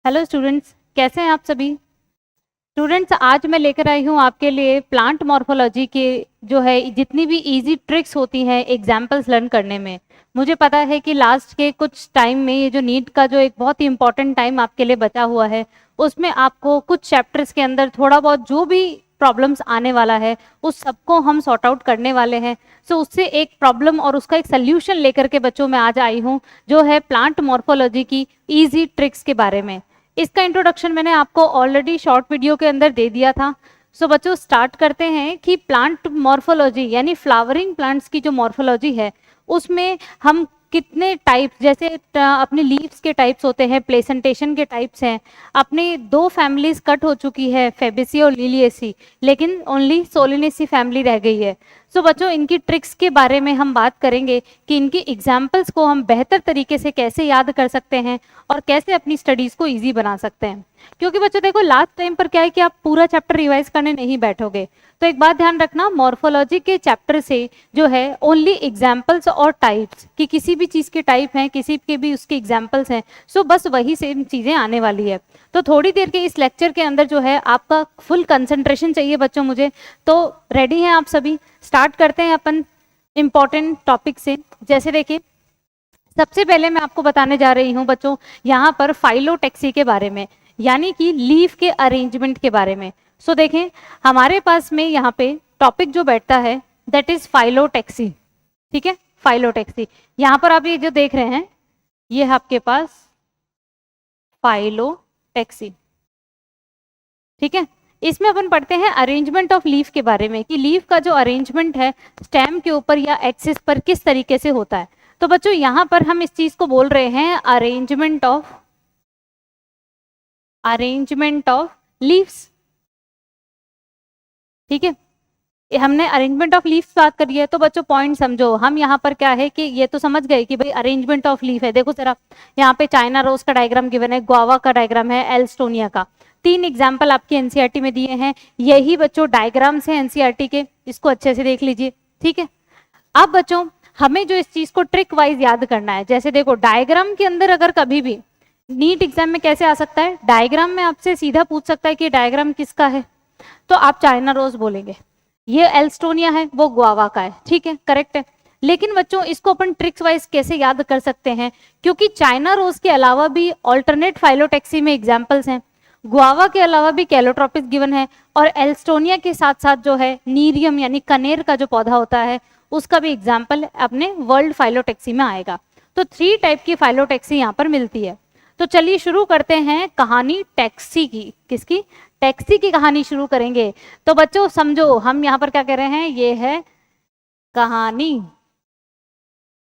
Hello students, कैसे हैं आप सभी। स्टूडेंट्स, आज मैं लेकर आई हूँ आपके लिए प्लांट मॉर्फोलॉजी के जो है जितनी भी इजी ट्रिक्स होती हैं एग्जाम्पल्स लर्न करने में। मुझे पता है कि लास्ट के कुछ टाइम में ये जो नीट का जो एक बहुत ही इंपॉर्टेंट टाइम आपके लिए बचा हुआ है, उसमें आपको कुछ चैप्टर्स के अंदर थोड़ा बहुत जो भी प्रॉब्लम्स आने वाला है उस सबको हम सॉर्ट आउट करने वाले हैं। सो उससे एक प्रॉब्लम और उसका एक सोल्यूशन लेकर के बच्चों में आज आई हूँ, जो है प्लांट मॉर्फोलॉजी की इजी ट्रिक्स के बारे में। इसका इंट्रोडक्शन मैंने आपको ऑलरेडी शॉर्ट वीडियो के अंदर दे दिया था। सो बच्चों, स्टार्ट करते हैं कि प्लांट मॉर्फोलॉजी यानी फ्लावरिंग प्लांट्स की जो मॉर्फोलॉजी है उसमें हम कितने टाइप, जैसे अपने लीव्स के टाइप्स होते हैं, प्लेसेंटेशन के टाइप्स हैं। अपने दो फैमिलीज कट हो चुकी है, फेबेसी और लिलिएसी, लेकिन ओनली सोलिनेसी फैमिली रह गई है। सो बच्चों, इनकी ट्रिक्स के बारे में हम बात करेंगे कि इनकी एग्जाम्पल्स को हम बेहतर तरीके से कैसे याद कर सकते हैं और कैसे अपनी स्टडीज को इजी बना सकते हैं। क्योंकि बच्चों देखो, लास्ट टाइम पर क्या है कि आप पूरा चैप्टर रिवाइज करने नहीं बैठोगे, तो एक बात ध्यान रखना, मॉर्फोलॉजी के चैप्टर से जो है ओनली एग्जाम्पल्स और टाइप्स कि किसी भी चीज के टाइप हैं, किसी के भी उसके एग्जाम्पल्स हैं, सो बस वही सेम चीजें आने वाली है। तो थोड़ी देर के इस लेक्चर के अंदर जो है आपका फुल कंसंट्रेशन चाहिए बच्चों मुझे। तो रेडी हैं आप सभी? स्टार्ट करते हैं अपन इंपॉर्टेंट टॉपिक से। जैसे देखिए, सबसे पहले मैं आपको बताने जा रही हूं बच्चों यहाँ पर फाइलोटैक्सी के बारे में, यानी कि लीफ के अरेंजमेंट के बारे में। सो देखें, हमारे पास में यहाँ पे टॉपिक जो बैठता है दैट इज फाइलोटैक्सी। ठीक है, फाइलोटैक्सी। यहाँ पर आप ये जो देख रहे हैं, ये है आपके पास फाइलोटैक्सी। ठीक है, इसमें अपन पढ़ते हैं अरेंजमेंट ऑफ लीफ के बारे में कि लीफ का जो अरेंजमेंट है स्टेम के ऊपर या एक्सिस पर किस तरीके से होता है। तो बच्चों, यहां पर हम इस चीज को बोल रहे हैं अरेंजमेंट ऑफ लीव्स। ठीक है, हमने अरेंजमेंट ऑफ लीव्स बात करी है, तो बच्चों पॉइंट समझो। हम यहाँ पर क्या है कि ये तो समझ गए कि भाई अरेंजमेंट ऑफ लीफ है। देखो जरा, यहाँ पे चाइना रोज का डायग्राम गिवन है, गुआवा का डायग्राम है, एल्स्टोनिया का। तीन एग्जाम्पल आपकी एनसीईआरटी में दिए हैं। यही बच्चों डायग्राम्स हैं एनसीईआरटी के, इसको अच्छे से देख लीजिए। ठीक है, अब बच्चों हमें जो इस चीज को ट्रिक वाइज याद करना है, जैसे देखो डायग्राम के अंदर अगर कभी भी नीट एग्जाम में कैसे आ सकता है, डायग्राम में आपसे सीधा पूछ सकता है कि डायग्राम किसका है, तो आप चाइना रोज बोलेंगे। ये एल्स्टोनिया है, वो गुआवा का है। ठीक है, करेक्ट है। लेकिन बच्चों इसको अपन ट्रिक्स वाइज कैसे याद कर सकते हैं, क्योंकि चाइना रोज के अलावा भी ऑल्टरनेट फाइलोटैक्सी में एग्जाम्पल्स हैं। गुआवा के अलावा भी कैलोट्रोपिस गिवन है, और एल्स्टोनिया के साथ साथ जो है नीरियम यानी कनेर का जो पौधा होता है उसका भी एग्जाम्पल अपने वर्ल्ड फाइलोटैक्सी में आएगा। तो 3 टाइप की फाइलोटैक्सी यहाँ पर मिलती है। तो चलिए शुरू करते हैं कहानी टैक्सी की। किसकी? टैक्सी की कहानी शुरू करेंगे। तो बच्चों समझो, हम यहाँ पर क्या कह रहे हैं, ये है कहानी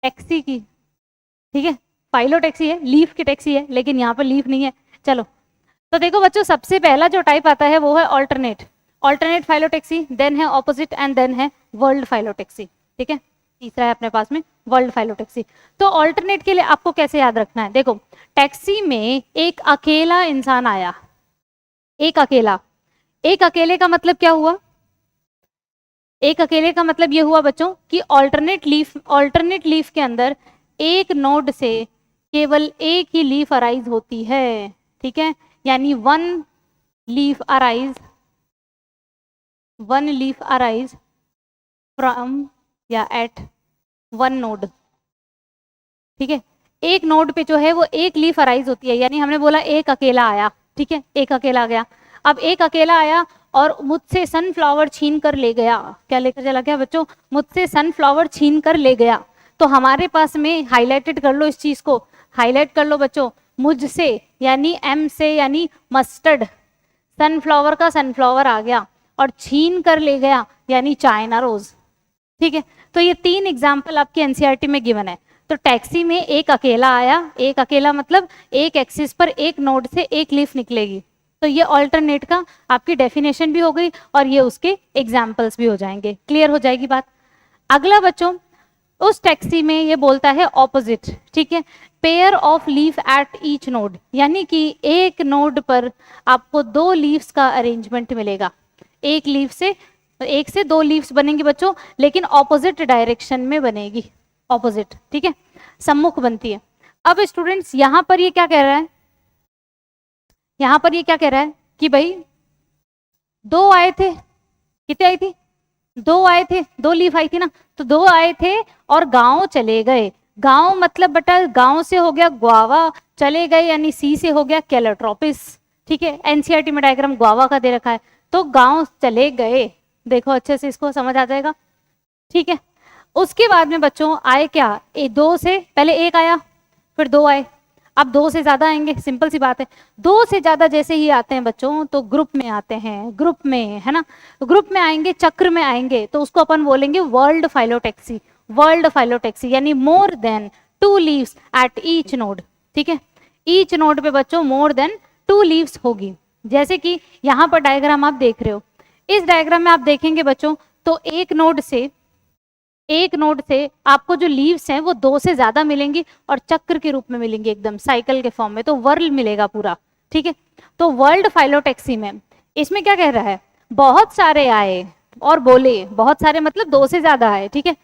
टैक्सी की। ठीक है, फाइलोटैक्सी है, लीफ की टैक्सी है, लेकिन यहाँ पर लीफ नहीं है। चलो, तो देखो बच्चों, सबसे पहला जो टाइप आता है वो है ऑल्टरनेट फाइलोटैक्सी, देन है ऑपोजिट, एंड देन है वर्ल्ड फाइलोटैक्सी। ठीक है, तीसरा है अपने पास में वर्ल्ड फाइलोटैक्सी। तो ऑल्टरनेट के लिए आपको कैसे याद रखना है, देखो टैक्सी में एक अकेला इंसान आया, एक अकेले का मतलब क्या हुआ, एक अकेले का मतलब ये हुआ बच्चों कि ऑल्टरनेट लीफ के अंदर एक नोड से केवल एक ही लीफ अराइज होती है। ठीक है, यानी वन लीफ अराइज फ्रॉम या एट वन नोड। ठीक है, एक नोड पे जो है वो एक लीफ अराइज होती है, यानी हमने बोला एक अकेला आया। ठीक है, एक अकेला गया। अब एक अकेला आया और मुझसे सनफ्लावर छीन कर ले गया। क्या लेकर चला गया बच्चों? मुझसे सनफ्लावर छीन कर ले गया। तो हमारे पास में हाईलाइटेड कर लो, इस चीज को हाईलाइट कर लो बच्चों, मुझसे यानी एम से यानी मस्टर्ड, सनफ्लावर का सनफ्लावर आ गया, और छीन कर ले गया यानी चाइना रोज। ठीक है, तो ये 3 एग्जाम्पल आपकी एनसीईआरटी में गिवन है। तो टैक्सी में एक अकेला आया, एक अकेला मतलब एक एक्सिस पर एक नोड से एक लीफ निकलेगी। तो ये ऑल्टरनेट का आपकी डेफिनेशन भी हो गई और ये उसके एग्जाम्पल्स भी हो जाएंगे। क्लियर हो जाएगी बात। अगला बच्चों, उस टैक्सी में ये बोलता है ऑपोजिट। ठीक है, pair of leaf at each node, यानी कि एक नोड पर आपको 2 लीव्स का अरेंजमेंट मिलेगा। एक से 2 लीव्स बनेंगी बच्चों, लेकिन ऑपोजिट डायरेक्शन में बनेगी, ऑपोजिट। ठीक है, सम्मुख बनती है। अब स्टूडेंट्स यहां पर ये क्या कह रहा है, यहाँ पर ये क्या कह रहा है कि भाई 2 आए थे, कितने आई थी, 2 आए थे, 2 लीफ आई थी ना, तो 2 आए थे और गांव चले गए। गांव मतलब बेटा गांव से हो गया ग्वावा, चले गए यानी सी से हो गया कैलोट्रोपिस। ठीक है, एनसीईआरटी में डायग्राम ग्वावा का दे रखा है, तो गांव चले गए, देखो अच्छे से इसको समझ आ जाएगा। ठीक है, उसके बाद में बच्चों आए क्या, 2 से पहले 1 आया, फिर 2 आए, अब 2 से ज्यादा आएंगे, सिंपल सी बात है। 2 से ज्यादा जैसे ही आते हैं बच्चों तो ग्रुप में आते हैं, ग्रुप में, है ना, ग्रुप में आएंगे, चक्र में आएंगे, तो उसको अपन बोलेंगे वर्ल्ड फाइलोटैक्सी। वर्ल्ड फाइलोटैक्सी यानी more than 2 leaves at each node. ठीक है, ईच नोड पे बच्चों मोर देन 2 लीव्स होगी। जैसे कि यहाँ पर डायग्राम आप देख रहे हो, इस डायग्राम में आप देखेंगे बच्चों, तो एक नोड से आपको जो लीव्स हैं वो 2 से ज्यादा मिलेंगी और चक्र के रूप में मिलेंगी, एकदम साइकिल के फॉर्म में, तो वर्ल्ड मिलेगा पूरा। ठीक है, तो वर्ल्ड फाइलोटैक्सी में इसमें क्या कह रहा है, बहुत सारे आए और बोले, बहुत सारे मतलब 2 से ज्यादा आए। ठीक है,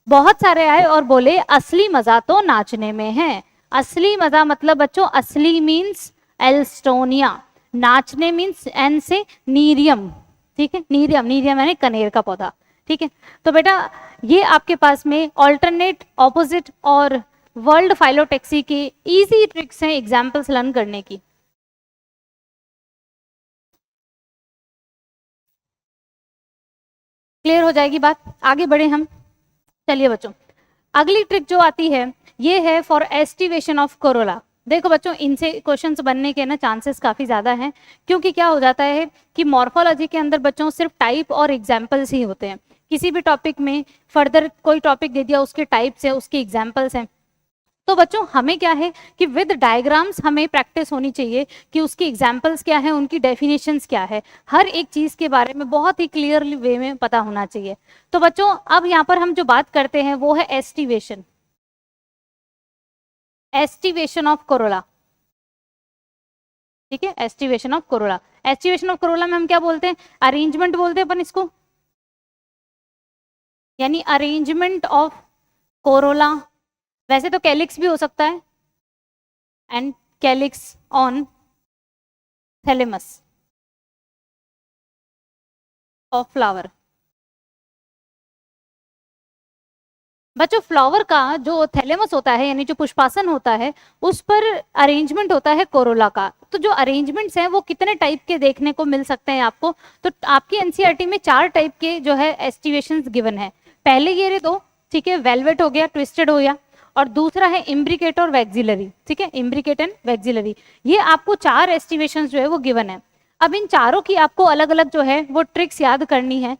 बहुत सारे आए और बोले असली मजा तो नाचने में है। असली मजा मतलब बच्चों, असली मीन्स एल्स्टोनिया, नाचने मीन्स एन से नीरियम। ठीक है, नीरियम, नीरियम यानी कनेर का पौधा। ठीक है, तो बेटा ये आपके पास में ऑल्टरनेट, ऑपोजिट और वर्ल्ड फाइलोटैक्सी के इजी ट्रिक्स हैं एग्जांपल्स लर्न करने की। क्लियर हो जाएगी बात, आगे बढ़े हम। चलिए बच्चों, अगली ट्रिक जो आती है ये है फॉर एस्टिवेशन ऑफ कोरोला। देखो बच्चों, इनसे क्वेश्चंस बनने के ना चांसेस काफी ज्यादा हैं, क्योंकि क्या हो जाता है कि मॉर्फोलॉजी के अंदर बच्चों सिर्फ टाइप और एग्जाम्पल्स ही होते हैं। किसी भी टॉपिक में फर्दर कोई टॉपिक दे दिया, उसके टाइप्स है, उसके एग्जाम्पल्स हैं, तो बच्चों हमें क्या है कि विद डायग्राम्स हमें प्रैक्टिस होनी चाहिए कि उसकी एग्जाम्पल्स क्या है, उनकी डेफिनेशंस क्या है, हर एक चीज के बारे में बहुत ही क्लियरली वे में पता होना चाहिए। तो बच्चों अब यहाँ पर हम जो बात करते हैं वो है एस्टिवेशन, एस्टिवेशन ऑफ कोरोला। ठीक है, aestivation of Corolla, aestivation of Corolla में हम क्या बोलते हैं, अरेंजमेंट बोलते हैं अपन इसको, यानी अरेंजमेंट ऑफ कोरोला। वैसे तो कैलिक्स भी हो सकता है, and calyx on thalamus of flower. बच्चों फ्लावर का जो थैलेमस होता है यानी जो पुष्पासन होता है, उस पर अरेंजमेंट होता है कोरोला का। तो जो अरेंजमेंट्स हैं वो कितने टाइप के देखने को मिल सकते हैं आपको, तो आपकी एनसीईआरटी में 4 टाइप के जो है एस्टिवेशंस गिवन है। पहले ये रहे 2, ठीक है, वेलवेट हो गया, ट्विस्टेड हो गया, और दूसरा है इम्ब्रिकेट और वैक्सिलरी। ठीक है, इम्ब्रिकेट एंड वैक्सिलरी, ये आपको 4 एस्टिवेशन जो है वो गिवन है। अब इन चारों की आपको अलग अलग जो है वो ट्रिक्स याद करनी है,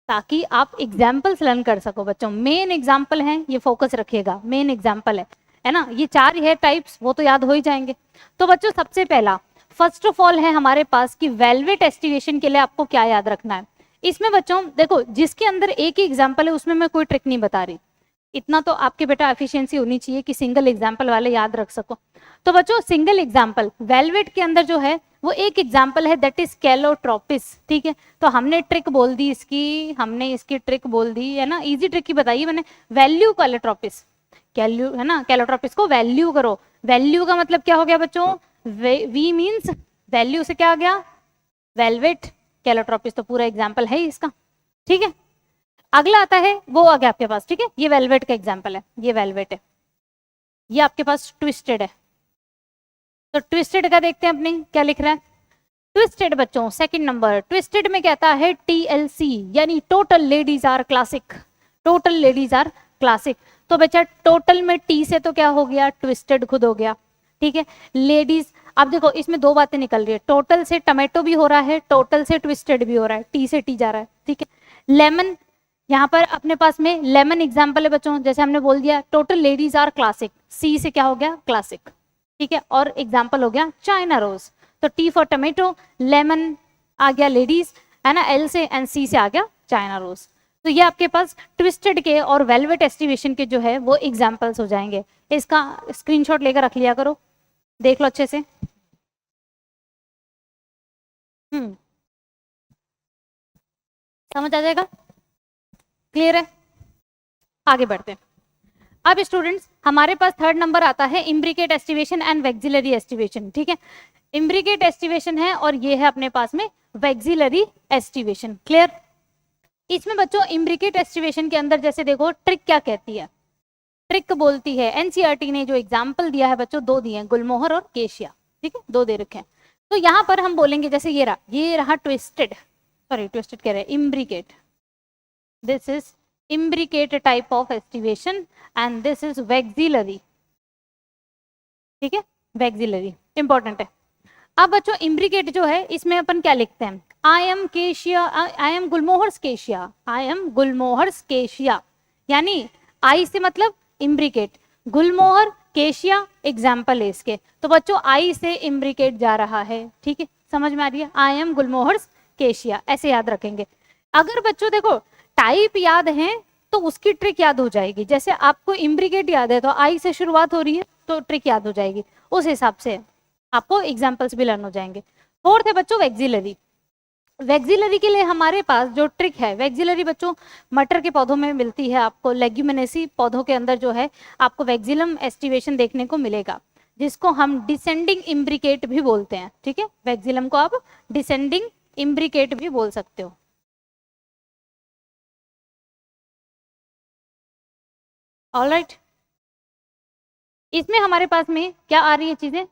ताकि आप एग्जाम्पल्स लर्न कर सको। बच्चों मेन एग्जाम्पल है, ये फोकस रखिएगा, मेन एग्जाम्पल है ना, ये 4 है टाइप्स, वो तो याद हो ही जाएंगे। तो बच्चों सबसे पहला, फर्स्ट ऑफ ऑल है हमारे पास कि वेलवेट एस्टिवेशन के लिए आपको क्या याद रखना है। इसमें बच्चों देखो, जिसके अंदर एक ही एग्जाम्पल है उसमें मैं कोई ट्रिक नहीं बता रही, इतना तो आपके बेटा एफिशिएंसी होनी चाहिए कि सिंगल एग्जाम्पल वाले याद रख सको। तो बच्चों सिंगल एग्जाम्पल वेलवेट के अंदर जो है वो एक एग्जाम्पल है, दैट इज कैलोट्रोपिस। ठीक है, तो हमने ट्रिक बोल दी इसकी, हमने इसकी ट्रिक बोल दी है ना, इजी ट्रिक ही बताइए मैंने, वैल्यू कैलोट्रोपिस, कैल्यू है ना, कैलोट्रोपिस को वैल्यू करो। वैल्यू का मतलब क्या हो गया बच्चों, वी मीन्स वैल्यू से क्या आ गया, वेलवेट, कैलोट्रोपिस तो पूरा एग्जाम्पल है ही इसका। ठीक है, अगला आता है वो आ गया आपके पास। ठीक है, ये वेलवेट का एग्जाम्पल है, ये वेलवेट है, ये आपके पास ट्विस्टेड है। तो ट्विस्टेड का देखते हैं अपने क्या लिख रहा है। ट्विस्टेड बच्चों सेकंड नंबर, ट्विस्टेड में कहता है टीएलसी यानी total ladies are classic, total ladies are classic. तो बच्चा टोटल में टी से तो क्या हो गया, ट्विस्टेड खुद हो गया। ठीक है, लेडीज, अब देखो इसमें 2 बातें निकल रही है, टोटल से टमेटो भी हो रहा है, टोटल से ट्विस्टेड भी हो रहा है, टी से टी जा रहा है। ठीक है, लेमन, यहाँ पर अपने पास में लेमन एग्जाम्पल है बच्चों, जैसे हमने बोल दिया टोटल लेडीज आर क्लासिक, सी से क्या हो गया, क्लासिक। ठीक है, और एग्जाम्पल हो गया चाइना रोज, तो टी फॉर टमेटो, लेमन आ गया लेडीज, है ना, एल से, एंड सी से आ गया चाइना रोज। तो ये आपके पास ट्विस्टेड के और वेलवेट एस्टिवेशन के जो है वो एग्जाम्पल्स हो जाएंगे। इसका स्क्रीनशॉट लेकर रख लिया करो, देख लो अच्छे से। समझ आ जाएगा, क्लियर है, आगे बढ़ते हैं। अब स्टूडेंट्स हमारे पास थर्ड नंबर आता है imbricate aestivation and vexillary aestivation, ठीक है। इम्ब्रिकेट एस्टिवेशन है और ये है अपने पास में वैक्सिलरी एस्टिवेशन, क्लियर। इसमें बच्चों इम्ब्रिकेट एस्टिवेशन के अंदर जैसे देखो ट्रिक क्या कहती है, ट्रिक बोलती है, एनसीईआरटी ने जो एग्जाम्पल दिया है बच्चों, दो दिए हैं, गुलमोहर और केशिया, ठीक है, दो दे रखे हैं। तो यहाँ पर हम बोलेंगे जैसे ये रहा ट्विस्टेड, सॉरी ट्विस्टेड कह रहे हैं, imbricate, this is imbricate type of estivation and this is vexillary, ठीक है, vexillary इंपॉर्टेंट है। अब बच्चों imbricate जो है इसमें अपन क्या लिखते हैं, I am cassia, I am gulmohar's cassia, I am gulmohar's cassia, यानी आई से मतलब imbricate, गुलमोहर केशिया एग्जाम्पल है इसके, तो बच्चों आई से imbricate जा रहा है, ठीक है, समझ में आ रही है, आई एम गुलमोहर्स केशिया, ऐसे याद रखेंगे। अगर बच्चों देखो टाइप याद है तो उसकी ट्रिक याद हो जाएगी, जैसे आपको इम्ब्रिकेट याद है तो आई से शुरुआत हो रही है तो ट्रिक याद हो जाएगी, उस हिसाब से आपको एग्जांपल्स भी लर्न हो जाएंगे। फोर्थ है बच्चों वैक्सिलरी। वैक्सिलरी के लिए हमारे पास जो ट्रिक है, वैक्सिलरी बच्चों मटर के पौधों में मिलती है, आपको लेग्यूमिनेसी पौधों के अंदर जो है आपको वैक्सिलम एस्टिवेशन देखने को मिलेगा, जिसको हम डिसेंडिंग इम्ब्रिकेट भी बोलते हैं, ठीक है, वैक्सिलम को आप डिसेंडिंग इम्ब्रिकेट भी बोल सकते हो। ऑलराइट, इसमें हमारे पास में क्या आ रही है चीजें,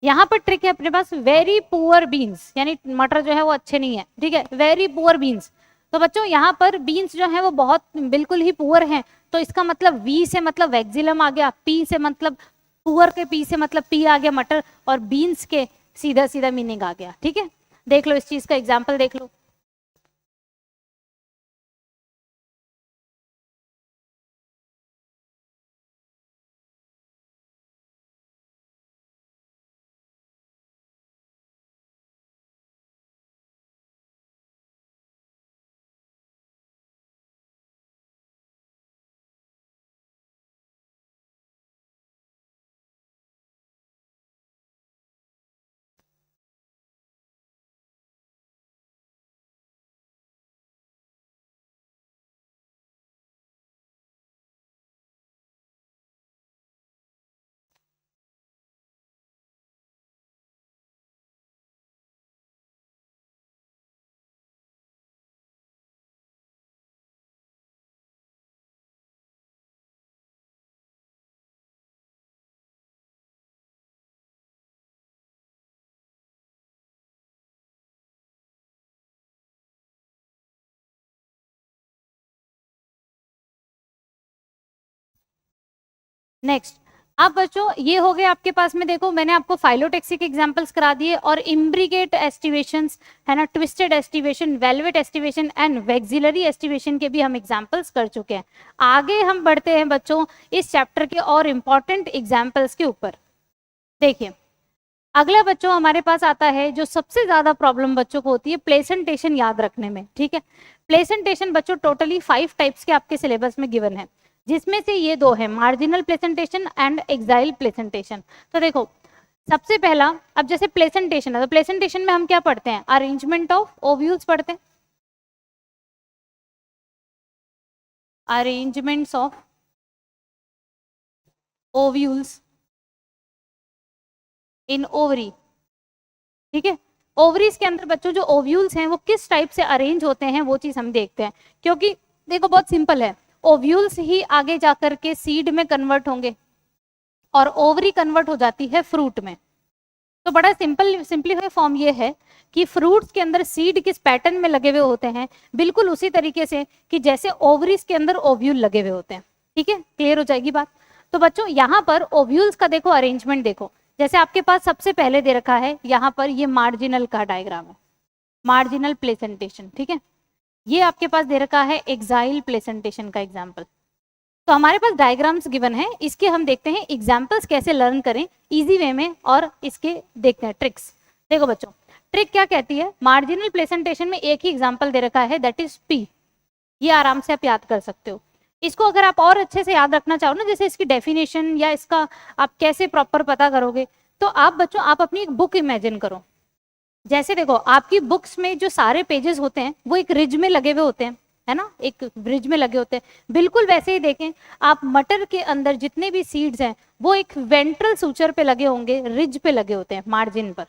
यहाँ पर ट्रिक है अपने पास वेरी पुअर बीन्स, यानी मटर जो है वो अच्छे नहीं है, ठीक है, वेरी पुअर बीन्स। तो बच्चों यहाँ पर बीन्स जो है वो बहुत बिल्कुल ही पुअर हैं, तो इसका मतलब वी से मतलब वैक्सिलम आ गया, पी से मतलब पुअर के पी से मतलब पी आ गया मटर, और बीन्स के सीधा सीधा मीनिंग आ गया, ठीक है। देख लो इस चीज का एग्जाम्पल देख लो, नेक्स्ट। अब बच्चों ये हो गए आपके पास में, देखो मैंने आपको फाइलोटेक्सी के एग्जांपल्स करा दिए और इम्ब्रिकेट एस्टिवेशंस है ना, twisted aestivation, velvet aestivation and vexillary aestivation के भी हम एग्जांपल्स कर चुके हैं। आगे हम बढ़ते हैं बच्चों इस चैप्टर के और इम्पॉर्टेंट एग्जांपल्स के ऊपर। देखिए अगला बच्चों हमारे पास आता है जो सबसे ज्यादा प्रॉब्लम बच्चों को होती है प्लेसेंटेशन याद रखने में, ठीक है। प्लेसेंटेशन बच्चों टोटली 5 टाइप्स के आपके सिलेबस में गिवन है, जिसमें से ये दो है, marginal placentation and exile placentation. तो देखो सबसे पहला, अब जैसे प्लेसेंटेशन है तो प्लेसेंटेशन में हम क्या पढ़ते हैं, अरेंजमेंट ऑफ ओव्यूल्स पढ़ते हैं, arrangements of ovules in ovary, ठीक है। ओवरीज के अंदर बच्चों जो ओव्यूल्स हैं वो किस टाइप से अरेंज होते हैं वो चीज हम देखते हैं, क्योंकि देखो बहुत सिंपल है, ओव्यूल्स ही आगे जाकर के सीड में कन्वर्ट होंगे और ओवरी कन्वर्ट हो जाती है फ्रूट में। तो बड़ा सिंपलीफाई फॉर्म ये है कि फ्रूट्स के अंदर सीड किस पैटर्न में लगे हुए होते हैं, बिल्कुल उसी तरीके से कि जैसे ओवरीज के अंदर ओव्यूल लगे हुए होते हैं, ठीक है, क्लियर हो जाएगी बात। तो बच्चों यहाँ पर ओव्यूल्स का देखो अरेंजमेंट देखो, जैसे आपके पास सबसे पहले दे रखा है यहाँ पर ये मार्जिनल का डायग्राम है, मार्जिनल प्लेसेंटेशन, ठीक है। ये आपके पास दे रखा है एक्साइल प्लेसेंटेशन का एग्जाम्पल। तो हमारे पास डायग्राम्स गिवन है, इसके हम देखते हैं एग्जाम्पल्स कैसे लर्न करें इजी वे में, और इसके देखते हैं ट्रिक्स। देखो बच्चों ट्रिक क्या कहती है, मार्जिनल प्लेसेंटेशन में एक ही एग्जाम्पल दे रखा है, दैट इज पी, ये आराम से आप याद कर सकते हो। इसको अगर आप और अच्छे से याद रखना चाहो ना, जैसे इसकी डेफिनेशन या इसका आप कैसे प्रॉपर पता करोगे, तो आप बच्चों आप अपनी एक बुक इमेजिन करो। जैसे देखो आपकी बुक्स में जो सारे पेजेस होते हैं वो एक रिज में लगे हुए होते हैं, है ना, एक ब्रिज में लगे होते हैं, बिल्कुल वैसे ही देखें आप मटर के अंदर जितने भी सीड्स हैं वो एक वेंट्रल सूचर पे लगे होंगे, रिज पे लगे होते हैं, मार्जिन पर,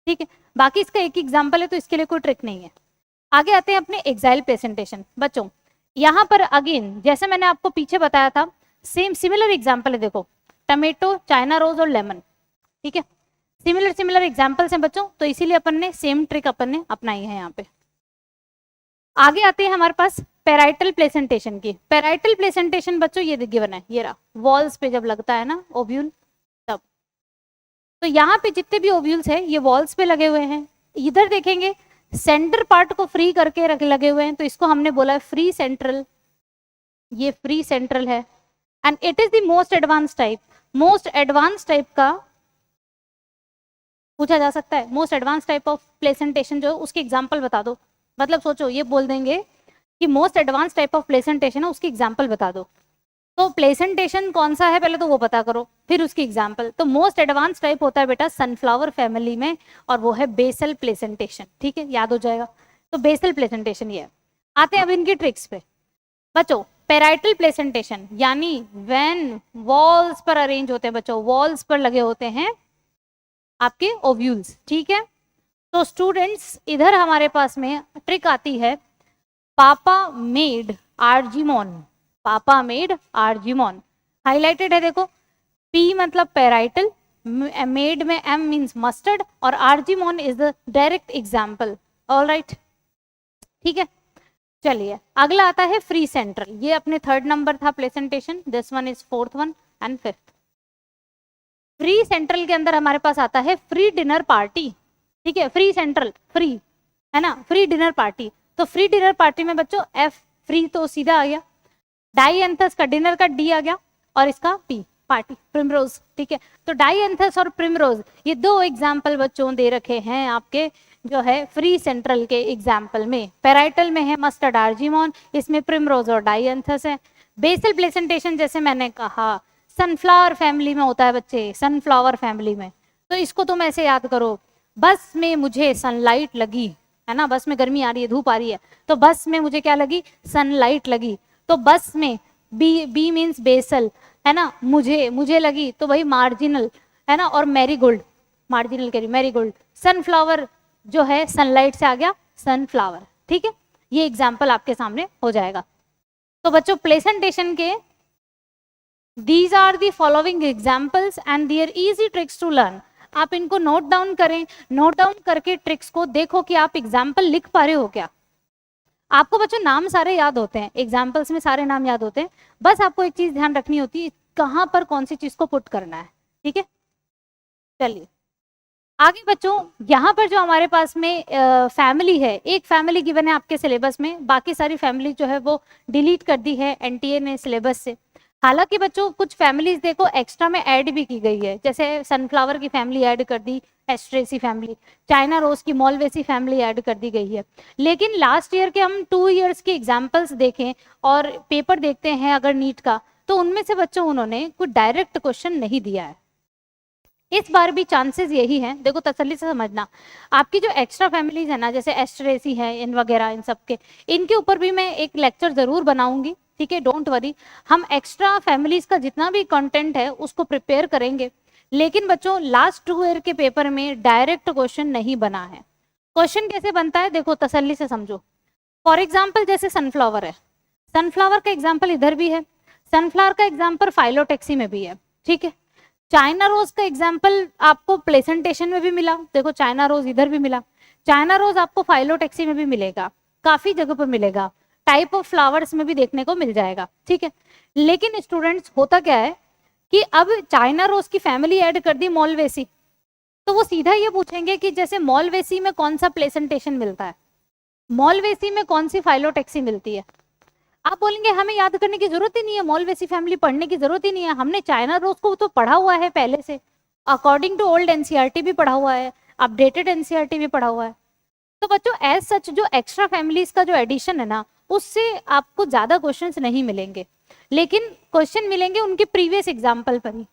ठीक है। बाकी इसका एक एग्जाम्पल है तो इसके लिए कोई ट्रिक नहीं है। आगे आते हैं अपने एक्साइल प्रेजेंटेशन। बच्चों यहाँ पर अगेन जैसे मैंने आपको पीछे बताया था, सेम सिमिलर एग्जाम्पल है, देखो टमेटो, चाइना रोज और लेमन, ठीक है, सिमिलर सिमिलर एग्जाम्पल्स हैं बच्चों, तो इसीलिए अपन ने सेम ट्रिक अपन ने अपनाई है यहाँ पे। आगे आते हैं हमारे पास पेराइटल प्लेसेंटेशन की। पेराइटल प्लेसेंटेशन बच्चों ये गिवन है, ये रहा, वॉल्स पे जब लगता है ना ओव्यूल तब। तो यहाँ पे जितने भी ओव्यूल्स हैं ये वॉल्स पे लगे हुए हैं। इधर देखेंगे सेंटर पार्ट को फ्री करके लगे हुए हैं, तो इसको हमने बोला है फ्री सेंट्रल, ये फ्री सेंट्रल है। And it is the most advance type. Most advance type का पूछा जा सकता है, most advance type of placentation जो उसके एग्जाम्पल बता दो। मतलब सोचो ये बोल देंगे कि most advance type of placentation है, उसकी एग्जाम्पल बता दो। तो प्लेसेंटेशन कौन सा है पहले तो वो पता करो, फिर उसकी एग्जाम्पल। तो मोस्ट एडवांस टाइप होता है बेटा सनफ्लावर फैमिली में, और वो है बेसल प्लेसेंटेशन, ठीक है, याद हो जाएगा। तो बेसल प्लेसेंटेशन ये है। आते हैं अब इनकी ट्रिक्स पे बच्चों। पेराइटल प्लेसेंटेशन यानी व्हेन वॉल्स पर अरेंज होते हैं बच्चों, वॉल्स पर लगे होते हैं आपके ओव्यूल्स, ठीक है। तो स्टूडेंट्स इधर हमारे पास में ट्रिक आती है पापा मेड आर्जिमोन, पापा मेड आर्जिमोन, हाईलाइटेड है देखो, पी मतलब पेराइटल, मेड में एम मीन्स मस्टर्ड, और argemone is the direct example. All right, ठीक है। चलिए अगला आता है फ्री सेंट्रल, ये अपने थर्ड नंबर था placentation, this one is fourth one and fifth. Free central के अंदर हमारे पास आता है फ्री डिनर पार्टी, ठीक है, फ्री सेंट्रल फ्री है ना, फ्री डिनर पार्टी। तो फ्री डिनर पार्टी में बच्चों एफ फ्री तो सीधा आ गया, डाईएंथस का डिनर का डी आ गया, और इसका पी पार्टी प्रिमरोज, ठीक है। तो डाईएंथस और प्रिमरोज ये दो एग्जाम्पल बच्चों दे रखे हैं आपके जो है फ्री सेंट्रल के एग्जाम्पल में। पेराइटल में है मस्टर्ड आर्जिमोन, इसमें प्रिमरोज और डाईएंथस है। बेसल प्लेसेंटेशन जैसे मैंने कहा सनफ्लावर फैमिली में होता है बच्चे, सनफ्लावर फैमिली में। तो इसको तुम ऐसे याद करो, बस में मुझे सनलाइट लगी, है ना, बस में गर्मी आ रही है, धूप आ रही है, तो बस में मुझे क्या लगी, सनलाइट लगी। तो बस में बी मीन्स बेसल, है ना, मुझे लगी तो भाई मार्जिनल, है ना, और मैरीगोल्ड, मार्जिनल कह रही मैरीगोल्ड। सनफ्लावर जो है सनलाइट से आ गया सनफ्लावर, ठीक है। ये एग्जाम्पल आपके सामने हो जाएगा। तो बच्चों प्लेसेंटेशन के these are the following examples and their easy tricks to learn. आप इनको नोट डाउन करें, नोट डाउन करके ट्रिक्स को देखो कि आप एग्जाम्पल लिख पा रहे हो क्या। आपको बच्चों नाम सारे याद होते हैं, एग्जाम्पल्स में सारे नाम याद होते हैं, बस आपको एक चीज ध्यान रखनी होती है कहाँ पर कौन सी चीज को पुट करना है, ठीक है। चलिए आगे बच्चों, यहाँ पर जो हमारे पास में फैमिली है, एक फैमिली गिवन है आपके सिलेबस में, बाकी सारी फैमिली जो है वो डिलीट कर दी है एनटीए ने सिलेबस से। हालांकि बच्चों कुछ फैमिलीज देखो एक्स्ट्रा में ऐड भी की गई है, जैसे सनफ्लावर की फैमिली ऐड कर दी, एस्ट्रेसी फैमिली, चाइना रोज की मॉलवेसी फैमिली ऐड कर दी गई है। लेकिन लास्ट ईयर के हम 2 ईयर्स के एग्जाम्पल्स देखें और पेपर देखते हैं अगर नीट का, तो उनमें से बच्चों उन्होंने कुछ डायरेक्ट क्वेश्चन नहीं दिया है। इस बार भी चांसेस यही हैं, देखो तसल्ली से समझना, आपकी जो एक्स्ट्रा फैमिलीज है ना, जैसे एस्ट्रेसी है इन वगैरह, इन सब के, इनके ऊपर भी मैं एक लेक्चर जरूर बनाऊंगी, ठीक है, डोंट वरी। हम एक्स्ट्रा फैमिलीज का जितना भी कंटेंट है उसको प्रिपेयर करेंगे। लेकिन बच्चों लास्ट 2 ईयर के पेपर में डायरेक्ट क्वेश्चन नहीं बना है। क्वेश्चन कैसे बनता है देखो तसल्ली से समझो। फॉर एग्जाम्पल जैसे सनफ्लावर है, सनफ्लावर का एग्जाम्पल इधर भी है, सनफ्लावर का एग्जाम्पल फाइलोटेक्सी में भी है, ठीक है। चाइना रोज का एग्जाम्पल आपको प्लेसेंटेशन में भी मिला, देखो चाइना रोज इधर भी मिला, चाइना रोज आपको फाइलोटेक्सी में भी मिलेगा, काफी जगह पर मिलेगा, टाइप ऑफ फ्लावर्स में भी देखने को मिल जाएगा, ठीक है। लेकिन स्टूडेंट्स होता क्या है कि अब चाइना रोज की फैमिली ऐड कर दी मॉलवेसी, तो वो सीधा ये पूछेंगे कि जैसे मॉलवेसी में कौन सा प्लेसेंटेशन मिलता है, मॉलवेसी में कौन सी फाइलोटेक्सी मिलती है। आप बोलेंगे हमें याद करने की जरूरत ही नहीं है, मॉलवेसी फैमिली पढ़ने की जरूरत ही नहीं है, हमने चाइना रोज को तो पढ़ा हुआ है पहले से, अकॉर्डिंग टू ओल्ड एनसीईआरटी भी पढ़ा हुआ है, अपडेटेड एनसीईआरटी भी पढ़ा हुआ है। तो बच्चों एज सच जो एक्स्ट्रा फैमिलीज का जो एडिशन है ना, उससे आपको ज्यादा क्वेश्चंस नहीं मिलेंगे, लेकिन क्वेश्चन मिलेंगे उनके प्रीवियस एग्जाम्पल पर ही।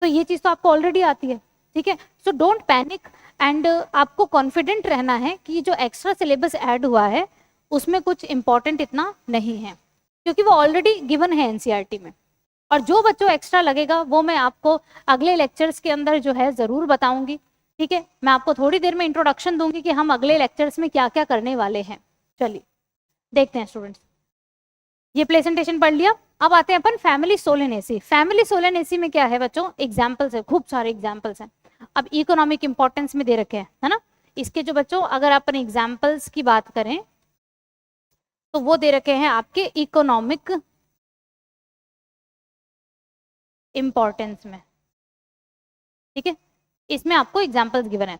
तो ये चीज तो आपको ऑलरेडी आती है, ठीक है। सो डोंट पैनिक एंड आपको कॉन्फिडेंट रहना है कि जो एक्स्ट्रा सिलेबस ऐड हुआ है उसमें कुछ इंपॉर्टेंट इतना नहीं है, क्योंकि वो ऑलरेडी गिवन है एनसीईआरटी में। और जो बच्चों एक्स्ट्रा लगेगा वो मैं आपको अगले लेक्चर्स के अंदर जो है ज़रूर बताऊंगी, ठीक है। मैं आपको थोड़ी देर में इंट्रोडक्शन दूंगी कि हम अगले लेक्चर्स में क्या क्या करने वाले हैं। चलिए देखते हैं स्टूडेंट्स, ये प्रेजेंटेशन पढ़ लिया। अब आते हैं अपन फैमिली सोलेनेसी। फैमिली सोलेनेसी में क्या है बच्चों, एग्जाम्पल्स है, खूब सारे एग्जाम्पल्स हैं। अब इकोनॉमिक इंपॉर्टेंस में दे रखे हैं, है ना। इसके जो बच्चों अगर अपन एग्जाम्पल्स की बात करें तो वो दे रखे हैं आपके इकोनॉमिक इंपॉर्टेंस में, ठीक है। इसमें आपको एग्जाम्पल्स गिवन है।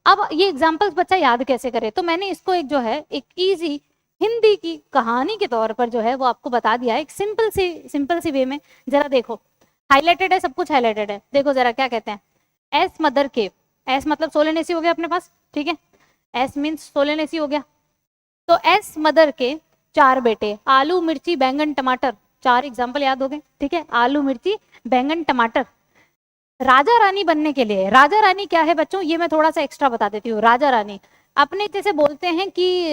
अब ये एग्जाम्पल्स बच्चा याद कैसे करे, तो मैंने इसको एक जो है एक इजी हिंदी की कहानी के तौर पर जो है वो आपको बता दिया है, एक सिंपल सी वे में। जरा देखो, हाईलाइटेड है, सब कुछ हाईलाइटेड है। देखो जरा क्या कहते हैं, एस मदर के, एस मतलब सोलेनेसी हो गया अपने पास, ठीक है। एस मीन्स सोलेनेसी हो गया। तो एस मदर के 4 बेटे, आलू मिर्ची बैंगन टमाटर, 4 एग्जाम्पल याद हो गए, ठीक है। आलू मिर्ची बैंगन टमाटर। राजा रानी बनने के लिए, राजा रानी क्या है बच्चों, ये मैं थोड़ा सा एक्स्ट्रा बता देती हूँ। राजा रानी अपने जैसे बोलते हैं कि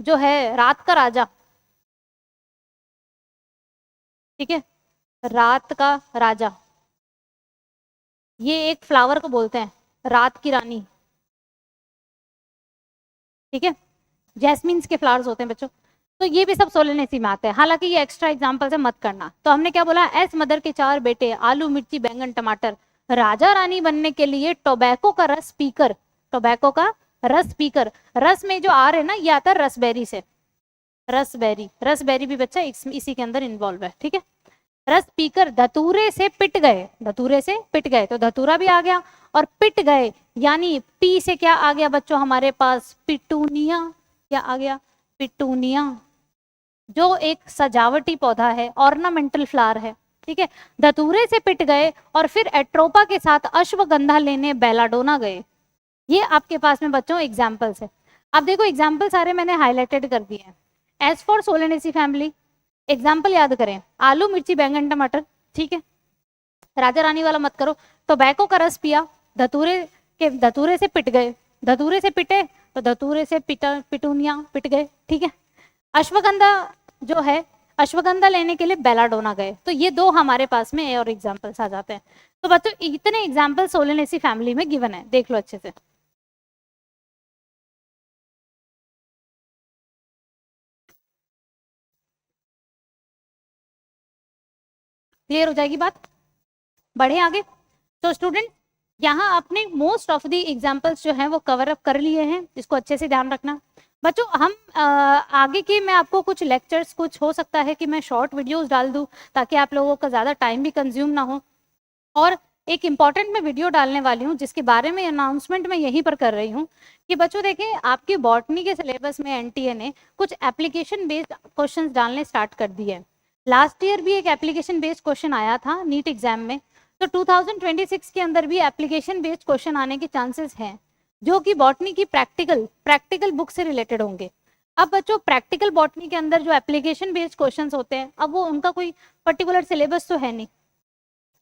जो है रात का राजा, ठीक है, रात का राजा, ये एक फ्लावर को बोलते हैं रात की रानी, ठीक है। जैस्मिन्स के फ्लावर्स होते हैं बच्चों। तो ये भी सब सोलेनेसी में आते हैं, हालांकि ये एक्स्ट्रा एग्जाम्पल है, मत करना। तो हमने क्या बोला, एस मदर के 4 बेटे, आलू मिर्ची बैंगन टमाटर, राजा रानी बनने के लिए टोबैको का रस पीकर, टोबैको का रस पीकर, रस में जो आर है ना ये आता है रसबेरी से, रसबेरी, रसबेरी भी बच्चा इसी के अंदर इन्वॉल्व है, ठीक है। रस पीकर धतूरे से पिट गए, धतूरे से पिट गए, तो धतूरा भी आ गया। और पिट गए यानी पी से क्या आ गया बच्चों हमारे पास, पिटूनिया, क्या आ गया, पिटूनिया, जो एक सजावटी पौधा है, ऑर्नामेंटल फ्लावर है, ठीक है। धतूरे से पिट गए और फिर एट्रोपा के साथ अश्वगंधा लेने बेलाडोना गए। ये आपके पास में बच्चों एग्जाम्पल्स है। अब देखो एग्जाम्पल सारे मैंने हाईलाइटेड कर दिए हैं। As for Solanaceae family, example याद करें, आलू मिर्ची बैंगन टमाटर, ठीक है। राजा रानी वाला मत करो। टोबैको का रस पिया, धतूरे से पिट गए, धतूरे से पिटे तो धतूरे से पिटूनिया पिट गए, ठीक है। अश्वगंधा जो है, अश्वगंधा लेने के लिए बेलाडोना गए। तो ये 2 हमारे पास में और एग्जाम्पल्स आ जाते हैं। तो बच्चों इतने एग्जाम्पल सोलेनेसी फैमिली में गिवन है, देख लो अच्छे से। क्लियर हो जाएगी बात, बढ़े आगे। तो स्टूडेंट यहाँ आपने मोस्ट ऑफ द एग्जाम्पल्स जो हैं वो कवर अप कर लिए हैं, इसको अच्छे से ध्यान रखना बच्चों। हम आगे के मैं आपको कुछ लेक्चर्स, कुछ हो सकता है कि मैं शॉर्ट वीडियोस डाल दूं ताकि आप लोगों का ज़्यादा टाइम भी कंज्यूम ना हो। और एक इम्पॉर्टेंट मैं वीडियो डालने वाली हूँ जिसके बारे में अनाउंसमेंट मैं यहीं पर कर रही हूँ कि बच्चों देखें, आपके बॉटनी के सिलेबस में एनटीए ने कुछ एप्लीकेशन बेस्ड क्वेश्चंस डालने स्टार्ट कर दिए हैं। लास्ट ईयर भी एक एप्लीकेशन बेस्ड क्वेश्चन आया था नीट एग्जाम में, तो 2026 के अंदर भी एप्लीकेशन बेस्ड क्वेश्चन आने के चांसेस हैं, जो कि बॉटनी की प्रैक्टिकल बुक से रिलेटेड होंगे। अब बच्चों प्रैक्टिकल बॉटनी के अंदर जो एप्लीकेशन बेस्ड क्वेश्चंस होते हैं, अब वो उनका कोई पर्टिकुलर सिलेबस तो है नहीं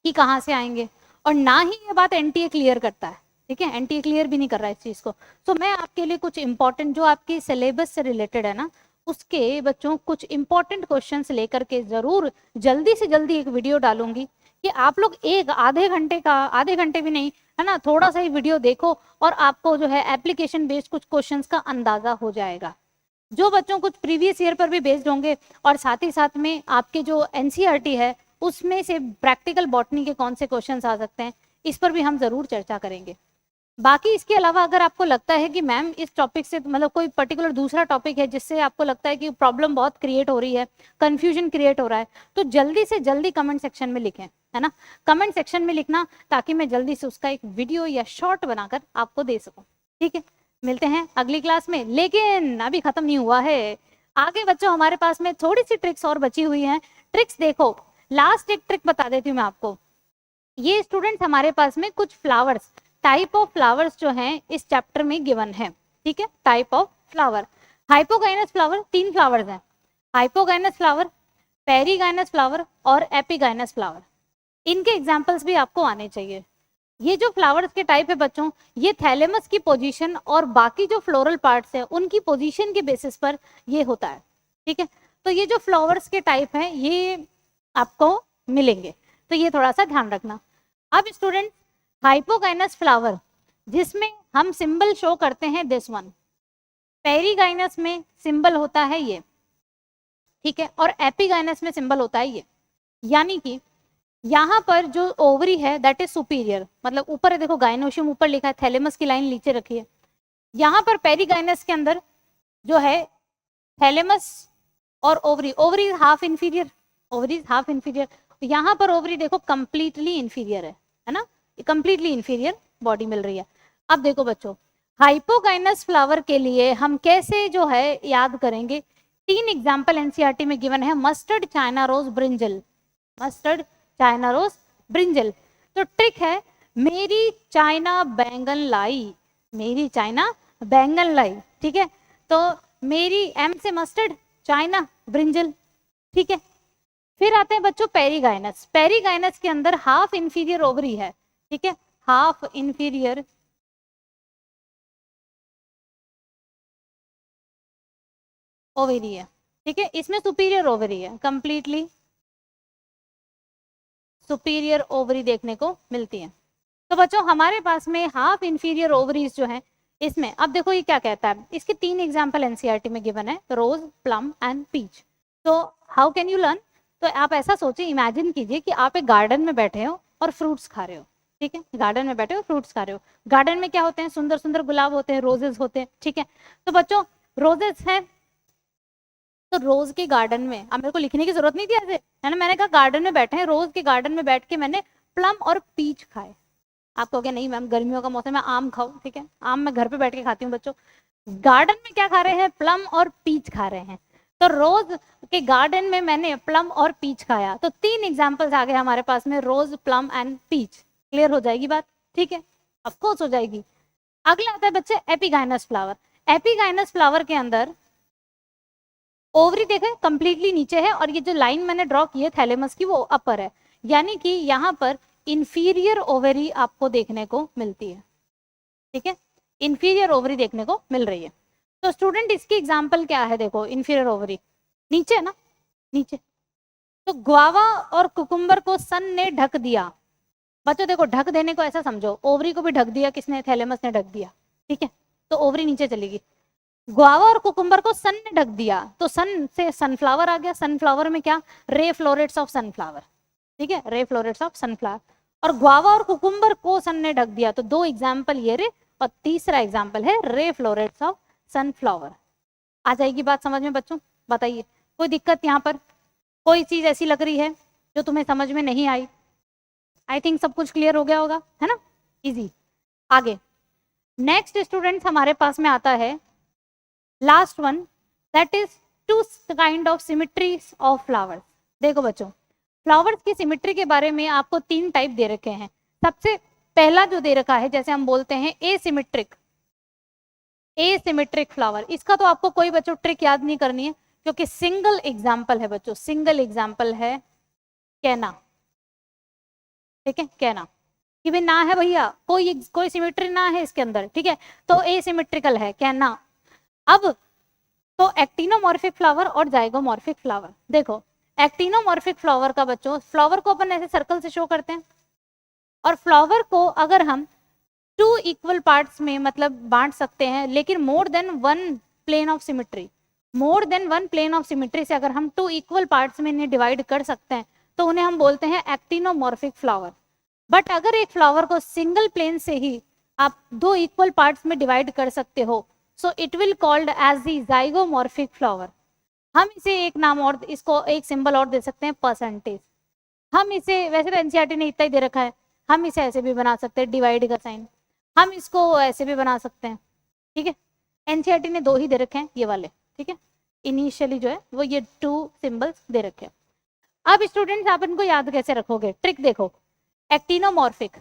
कि कहाँ से आएंगे, और ना ही ये बात एनटीए क्लियर करता है, ठीक है। एनटीए क्लियर भी नहीं कर रहा है इस चीज को। तो मैं आपके लिए कुछ इंपॉर्टेंट जो आपकी सिलेबस से रिलेटेड है ना, उसके बच्चों कुछ इंपॉर्टेंट क्वेश्चंस लेकर के जरूर जल्दी से जल्दी एक वीडियो डालूंगी कि आप लोग एक आधे घंटे भी नहीं, है ना, थोड़ा सा ही वीडियो देखो और आपको जो है एप्लीकेशन बेस्ड कुछ क्वेश्चंस का अंदाजा हो जाएगा, जो बच्चों कुछ प्रीवियस ईयर पर भी बेस्ड होंगे, और साथ ही साथ में आपके जो एनसीईआरटी है उसमें से प्रैक्टिकल बॉटनी के कौन से क्वेश्चंस आ सकते हैं, इस पर भी हम जरूर चर्चा करेंगे। बाकी इसके अलावा अगर आपको लगता है कि मैम इस टॉपिक से मतलब कोई पर्टिकुलर दूसरा टॉपिक है जिससे आपको लगता है कि प्रॉब्लम बहुत क्रिएट हो रही है, कंफ्यूजन क्रिएट हो रहा है, तो जल्दी से जल्दी कमेंट सेक्शन में लिखें, है ना। कमेंट सेक्शन में लिखना ताकि मैं जल्दी से उसका एक वीडियो या शॉर्ट बनाकर आपको दे सकूं, ठीक है। मिलते हैं अगली क्लास में, लेकिन अभी खत्म नहीं हुआ है। आगे बच्चों हमारे पास में थोड़ी सी ट्रिक्स और बची हुई हैं। ट्रिक्स देखो, लास्ट एक ट्रिक बता देती हूँ मैं आपको। ये स्टूडेंट्स हमारे पास में कुछ फ्लावर्स, टाइप ऑफ फ्लावर्स जो हैं इस चैप्टर में गिवन है, ठीक है। Type of flower, hypogynous flower, 3 flowers हैं, हाइपोगाइनस फ्लावर, पेरीगाइनस फ्लावर और एपिगाइनस फ्लावर। इनके एग्जाम्पल्स भी आपको आने चाहिए। ये जो फ्लावर्स के टाइप है बच्चों, ये थैलेमस की पोजीशन और बाकी जो फ्लोरल पार्ट्स है उनकी पोजीशन के बेसिस पर ये होता है, ठीक है। तो ये जो फ्लावर्स के टाइप हैं ये आपको मिलेंगे, तो ये थोड़ा सा ध्यान रखना। अब स्टूडेंट, हाइपोगाइनस फ्लावर जिसमें हम सिंबल शो करते हैं दिस वन, पेरीगाइनस में सिंबल होता है ये, ठीक है, और एपिगाइनस में सिंबल होता है ये। यानी कि यहाँ पर जो ओवरी है दैट इज सुपीरियर, मतलब ऊपर है, देखो गाइनोशियम ऊपर लिखा है, थैलेमस की लाइन नीचे रखी है। यहाँ पर पेरीगाइनस के अंदर जो है थैलेमस और ovary, ovary is half inferior, ovary is half inferior. यहाँ पर ओवरी देखो कंप्लीटली इंफीरियर है ना, कंप्लीटली इंफीरियर बॉडी मिल रही है। अब देखो बच्चों, हाइपोगाइनस फ्लावर के लिए हम कैसे जो है याद करेंगे, 3 एग्जाम्पल एनसीईआरटी में गिवन है, mustard, china rose, brinjal, mustard, china rose, brinjal. तो ट्रिक है, मेरी चाइना बैंगन लाई, मेरी चाइना बैंगन लाई, ठीक है। तो मेरी एम से मस्टर्ड, चाइना ब्रिंजल, ठीक है। फिर आते हैं बच्चों पेरीगाइनस, पेरीगाइनस के अंदर हाफ इंफीरियर ओवरी है, ठीक है, हाफ इंफीरियर ओवरी है, ठीक है। इसमें सुपीरियर ओवरी है, कंप्लीटली सुपीरियर ओवरी देखने को मिलती है। तो बच्चों हमारे पास में हाफ इंफीरियर ओवरीज जो है, इसमें अब देखो ये क्या कहता है, इसके 3 एग्जाम्पल एनसीईआरटी में गिवन है, रोज, प्लम एंड पीच। तो हाउ कैन यू लर्न, तो आप ऐसा सोचिए, इमेजिन कीजिए कि आप एक गार्डन में बैठे हो और फ्रूट्स खा रहे हो, ठीक है, गार्डन में बैठे हो फ्रूट्स खा रहे हो। गार्डन में क्या होते हैं, सुंदर सुंदर गुलाब होते हैं, रोजेस होते हैं, ठीक है। तो बच्चों रोजेस हैं, तो रोज के गार्डन में, अब मेरे को लिखने की जरूरत नहीं थी ऐसे, है ना, मैंने कहा गार्डन में बैठे हैं, रोज के गार्डन में बैठ के मैंने प्लम और पीच खाए। आप कहोगे नहीं मैम गर्मियों का मौसम है, आम खाओ, ठीक है, आम मैं घर पे बैठ के खाती हूँ बच्चों। गार्डन में क्या खा रहे हैं, प्लम और पीच खा रहे हैं। तो रोज के गार्डन में मैंने प्लम और पीच खाया, तो 3 एग्जाम्पल्स आ गए हमारे पास में, रोज, प्लम एंड पीच। क्लियर हो जाएगी बात, ठीक है, ऑफकोर्स हो जाएगी। अगला आता है बच्चे एपिगाइनस फ्लावर, एपिगाइनस फ्लावर के अंदर ओवरी देखे कंप्लीटली नीचे है, और ये जो लाइन मैंने ड्रॉ की है थैलेमस की वो अपर है, यानी कि यहाँ पर इंफीरियर ओवरी आपको देखने को मिलती है, ठीक है, इंफीरियर ओवरी देखने को मिल रही है। तो स्टूडेंट इसकी एग्जांपल क्या है, देखो इंफीरियर ओवरी नीचे है ना, नीचे। तो ग्वावा और कुकुम्बर को सन ने ढक दिया, बच्चों देखो ढक देने को ऐसा समझो, ओवरी को भी ढक दिया किसने, थैलेमस ने ढक दिया, ठीक है, तो ओवरी नीचे चलेगी। ग्वावा और कुकुम्बर को सन ने ढक दिया, तो सन से सनफ्लावर आ गया, सनफ्लावर में क्या, रे फ्लोरेट्स ऑफ सनफ्लावर, ठीक है, रे फ्लोरेट्स ऑफ सनफ्लावर। और ग्वावा और कुकुम्बर को सन ने ढक दिया, तो 2 एग्जाम्पल ये रे, और तीसरा एग्जाम्पल है रे फ्लोरेट्स ऑफ सनफ्लावर। आ जाएगी बात समझ में बच्चों, बताइए कोई दिक्कत यहाँ पर, कोई चीज ऐसी लग रही है जो तुम्हें समझ में नहीं आई? आई थिंक सब कुछ क्लियर हो गया होगा, है ना, इजी। आगे नेक्स्ट स्टूडेंट्स हमारे पास में आता है last one, that is 2 kind of symmetries of flowers. देखो बच्चों फ्लावर्स की सिमिट्री के बारे में आपको 3 टाइप दे रखे हैं। सबसे पहला जो दे रखा है, जैसे हम बोलते हैं एसिमिट्रिक, एसिमिट्रिक फ्लावर, इसका तो आपको कोई बच्चों ट्रिक याद नहीं करनी है, क्योंकि सिंगल एग्जाम्पल है बच्चों, सिंगल एग्जाम्पल है कहना, ठीक है, कहना कि भाई ना है भैया, कोई सिमिट्री ना है इसके अंदर, ठीक है, तो एसिमिट्रिकल है कहना। अब तो एक्टिनोमॉर्फिक फ्लावर और जाइगोमॉर्फिक फ्लावर, देखो एक्टिनोमॉर्फिक फ्लावर का बच्चों, फ्लावर को अपन ऐसे सर्कल से शो करते हैं, और फ्लावर को अगर हम 2 इक्वल पार्ट्स में मतलब बांट सकते हैं, लेकिन more than 1 plane of symmetry, more than 1 plane of symmetry से अगर हम 2 इक्वल पार्ट्स में इन्हें डिवाइड कर सकते हैं, तो उन्हें हम बोलते हैं एक्टिनोमॉर्फिक फ्लावर। बट अगर एक फ्लावर को सिंगल प्लेन से ही आप 2 इक्वल पार्ट्स में डिवाइड कर सकते हो, so it will called as the zygomorphic flower. हम इसे एक नाम और, इसको एक सिंबल और दे सकते हैं, परसेंटेज। हम इसे, वैसे तो एनसीईआरटी ने इतना ही दे रखा है, हम इसे ऐसे भी बना सकते हैं, डिवाइड का साइन, हम इसको ऐसे भी बना सकते हैं, ठीक है। एनसीईआरटी ने 2 ही दे रखे हैं ये वाले, ठीक है, इनिशियली जो है वो ये 2 सिंबल्स दे रखे हैं। अब स्टूडेंट्स आप इनको याद कैसे रखोगे, ट्रिक देखो, एक्टिनोमॉर्फिक,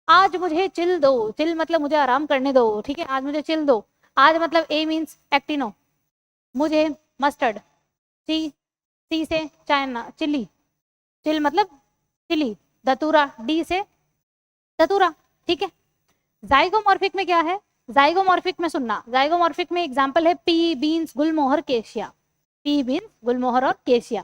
आज मुझे चिल दो, चिल मतलब मुझे आराम करने दो, ठीक है, आज मुझे चिल दो, आज मतलब ए मीन्स एक्टिनो, मुझे मस्टर्ड, सी से चाइना चिली, चिल मतलब चिली, दतूरा, डी से दतूरा, ठीक है। जाइगोमॉर्फिक में क्या है, जाइगोमॉर्फिक में सुनना, जाइगोमॉर्फिक में एग्जांपल है पी बीन्स गुलमोहर केशिया, पी बीन्स गुलमोहर और केशिया,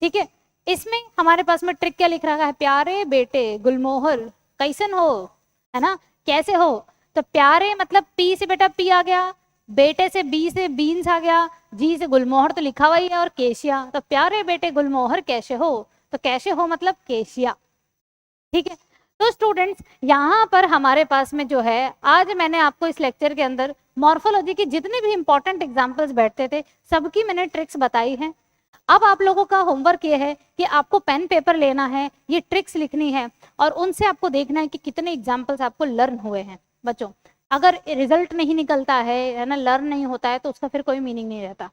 ठीक है। इसमें हमारे पास में ट्रिक क्या लिख रहा है, प्यारे बेटे गुलमोहर कैसन हो, है ना, कैसे हो। तो प्यारे मतलब पी से बेटा पी आ गया, बेटे से बी से बीन्स आ गया, जी से गुलमोहर तो लिखा हुआ ही है और केशिया, तो प्यारे बेटे गुलमोहर कैसे हो, तो कैसे हो मतलब केशिया, ठीक है। तो स्टूडेंट्स यहाँ पर हमारे पास में जो है, आज मैंने आपको इस लेक्चर के अंदर मॉर्फोलॉजी की जितने भी इंपॉर्टेंट एग्जांपल्स बैठते थे सबकी मैंने ट्रिक्स बताई हैं। अब आप लोगों का होमवर्क ये है कि आपको पेन पेपर लेना है, ये ट्रिक्स लिखनी है और उनसे आपको देखना है कि कितने एग्जाम्पल्स आपको लर्न हुए हैं। बच्चों अगर रिजल्ट नहीं निकलता है ना, लर्न नहीं होता है, तो उसका फिर कोई मीनिंग नहीं रहता।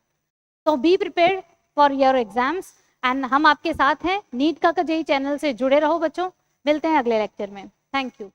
तो be prepared for your exams and हम आपके साथ हैं। नीट का जेईई चैनल से जुड़े रहो बच्चों, मिलते हैं अगले लेक्चर में। Thank you.